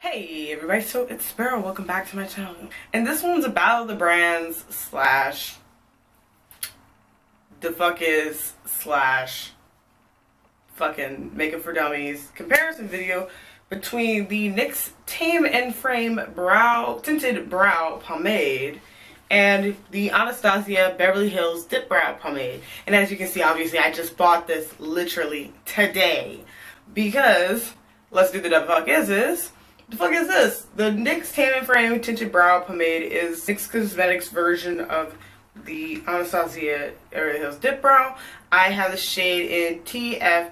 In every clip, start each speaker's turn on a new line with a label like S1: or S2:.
S1: Hey everybody, so it's Sparrow. Welcome back to my channel. And this one's about the brands slash the fuck is slash fucking makeup for dummies comparison video between the NYX Tame and Frame tinted brow pomade and the Anastasia Beverly Hills Dip Brow Pomade. And as you can see, obviously I just bought this literally today because let's do the fuck is this. The fuck is this? The NYX Tame and Frame Tinted Brow Pomade is NYX Cosmetics version of the Anastasia Beverly Hills Dip Brow. I have the shade in TF.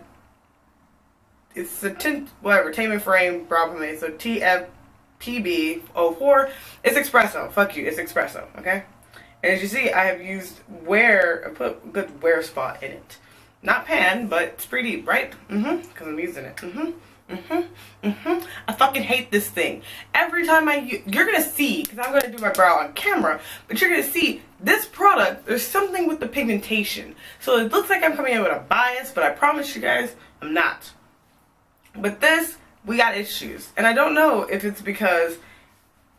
S1: It's the tint, whatever, Tame and Frame Brow Pomade. So TFTB04. It's espresso. Fuck you. It's espresso. Okay. And as you see, I have used I put a good wear spot in it. Not pan, but it's pretty deep, right? Because I'm using it. I fucking hate this thing. Every time you're gonna see, because I'm gonna do my brow on camera, but you're gonna see this product, there's something with the pigmentation. So it looks like I'm coming in with a bias, but I promise you guys, I'm not. But this, we got issues. And I don't know if it's because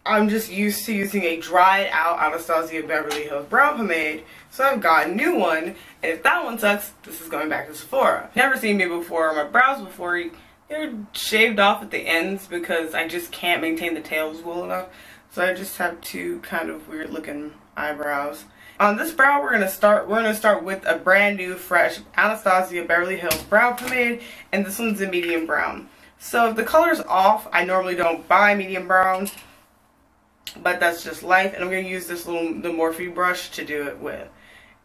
S1: I'm just used to using a dried out Anastasia Beverly Hills Brow Pomade, so I've got a new one, and if that one sucks, this is going back to Sephora. Never seen me before, my brows before, they're shaved off at the ends because I just can't maintain the tails well enough. So I just have two kind of weird looking eyebrows. On this brow we're gonna start with a brand new fresh Anastasia Beverly Hills Brow Pomade, and this one's a medium brown. So if the color's off, I normally don't buy medium brown, but that's just life, and I'm gonna use the Morphe brush to do it with.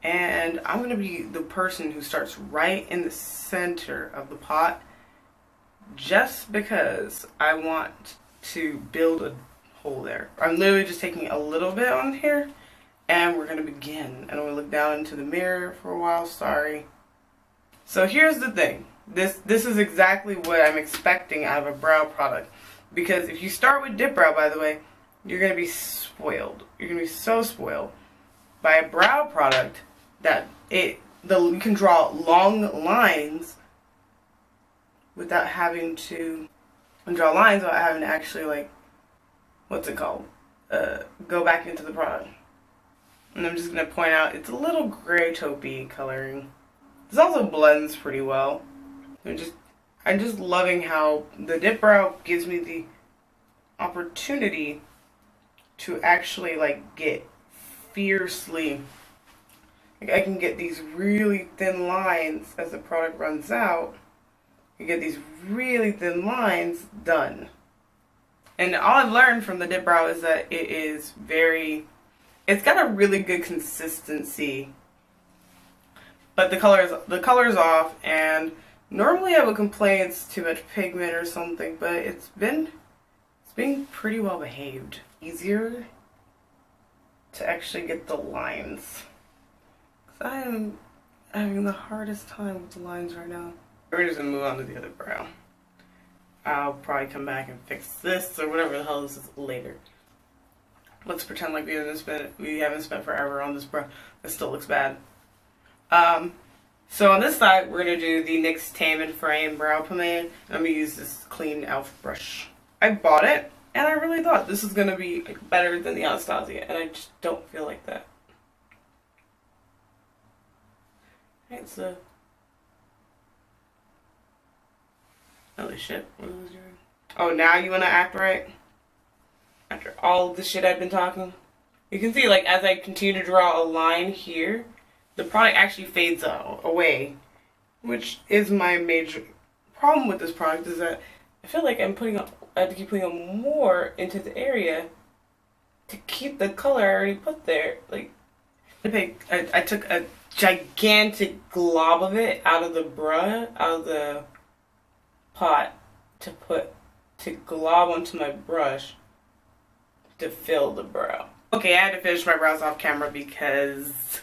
S1: And I'm gonna be the person who starts right in the center of the pot, just because I want to build a hole there. I'm literally just taking a little bit on here, and we're gonna begin. And I'm gonna look down into the mirror for a while. Sorry. So here's the thing. This is exactly what I'm expecting out of a brow product, because if you start with dip brow, by the way, you're gonna be spoiled. You're gonna be so spoiled by a brow product that you can draw long lines without having to actually, like, what's it called? Go back into the product. And I'm just gonna point out it's a little gray taupey coloring. This also blends pretty well. I'm just loving how the dip brow gives me the opportunity to actually, like, get fiercely, like, I can get these really thin lines as the product runs out. You get these really thin lines done. And all I've learned from the dip brow is that it's got a really good consistency, but the color's off, and normally I would complain it's too much pigment or something, but it's been pretty well behaved. Easier to actually get the lines, 'cause I am having the hardest time with the lines right now. We're just gonna move on to the other brow. I'll probably come back and fix this or whatever the hell this is later. Let's pretend like we haven't spent forever on this brow. This still looks bad. So on this side, we're gonna do the NYX Tame and Frame Brow Pomade. I'm gonna use this clean e.l.f. brush. I bought it, and I really thought this was gonna be better than the Anastasia, and I just don't feel like that. Alright, so. Holy shit, what was I doing? Oh, now you wanna act right? After all the shit I've been talking? You can see, like, as I continue to draw a line here, the product actually fades away. Which is my major problem with this product, is that I feel like I have to keep putting up more into the area to keep the color I already put there. Like, I took a gigantic glob of it out of the pot to glob onto my brush to fill the brow. Okay, I had to finish my brows off camera because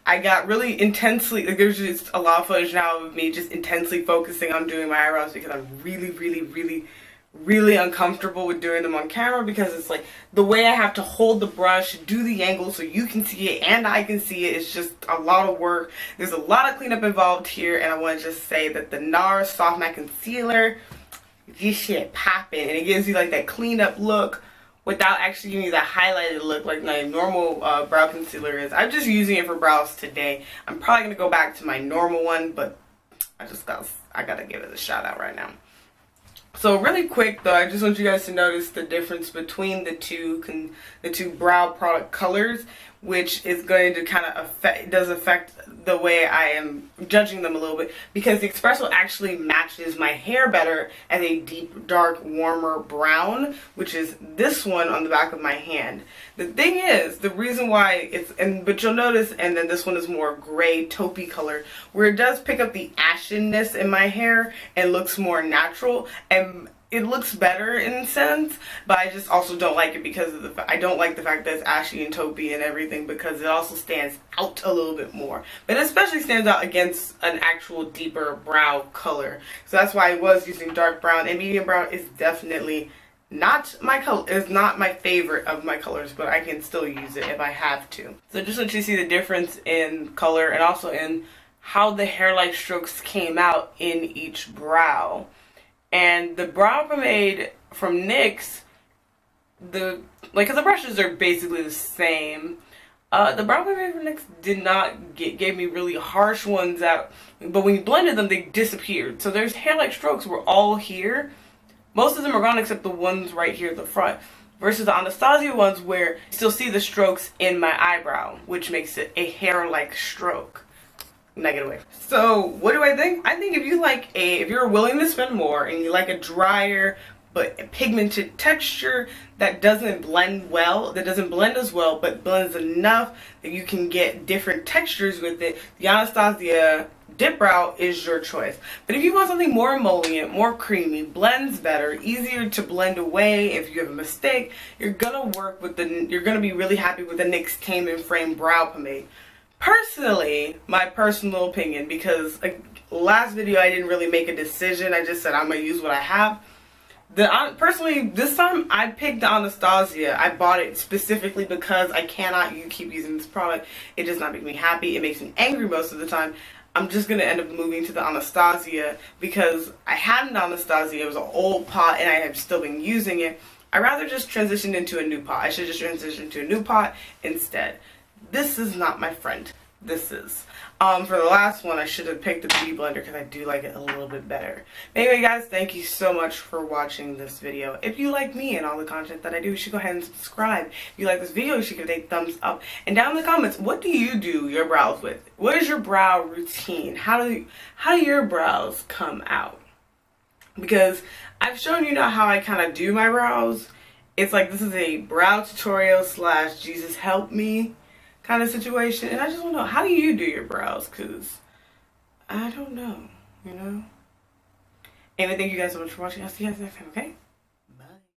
S1: I got really intensely, like, there's just a lot of footage now of me just intensely focusing on doing my eyebrows because I'm really uncomfortable with doing them on camera, because it's like the way I have to hold the brush, do the angle so you can see it and I can see it. It's just a lot of work. There's a lot of cleanup involved here, and I want to just say that the NARS Soft Matte Concealer, this shit popping, and it gives you like that clean up look without actually giving you that highlighted look like my normal brow concealer is. I'm just using it for brows today. I'm probably gonna go back to my normal one, but I gotta give it a shout out right now. So really quick though, I just want you guys to notice the difference between the two brow product colors, which is going to kind of affect the way I am judging them a little bit, because the Espresso actually matches my hair better as a deep, dark, warmer brown, which is this one on the back of my hand. The thing is, the reason why but you'll notice, and then this one is more gray, taupey color, where it does pick up the ashenness in my hair and looks more natural, and it looks better in a sense, but I just also don't like it because of I don't like the fact that it's ashy and taupey and everything, because it also stands out a little bit more. But it especially stands out against an actual deeper brow color. So that's why I was using dark brown, and medium brown is definitely not my color. It's not my favorite of my colors, but I can still use it if I have to. So just let you see the difference in color and also in how the hair-like strokes came out in each brow. And the brow pomade from NYX, the brushes are basically the same. The brow pomade from NYX did not gave me really harsh ones out, but when you blended them, they disappeared. So there's hair-like strokes were all here. Most of them are gone except the ones right here at the front. Versus the Anastasia ones where you still see the strokes in my eyebrow, which makes it a hair-like stroke. Negative. So what do I think? I think if you're willing to spend more and you like a drier but pigmented texture that doesn't blend well, that doesn't blend as well but blends enough that you can get different textures with it, the Anastasia Dip Brow is your choice. But if you want something more emollient, more creamy, blends better, easier to blend away if you have a mistake, you're gonna be really happy with the NYX Tame and Frame Brow Pomade. Personally, my personal opinion, because last video I didn't really make a decision, I just said I'm going to use what I have. Personally, this time I picked the Anastasia. I bought it specifically because I cannot keep using this product. It does not make me happy. It makes me angry most of the time. I'm just going to end up moving to the Anastasia because I had an Anastasia. It was an old pot and I have still been using it. I'd rather just transition into a new pot. I should just transition to a new pot instead. This is not my friend. This is. For the last one, I should have picked the Beauty Blender because I do like it a little bit better. But anyway, guys, thank you so much for watching this video. If you like me and all the content that I do, you should go ahead and subscribe. If you like this video, you should give it a thumbs up. And down in the comments, what do you do your brows with? What is your brow routine? How do your brows come out? Because I've shown you now how I kind of do my brows. It's like this is a brow tutorial / Jesus help me kind of situation, and I just want to know, how do you do your brows? Because I don't know, you know. And I thank you guys so much for watching. I'll see you guys next time, okay?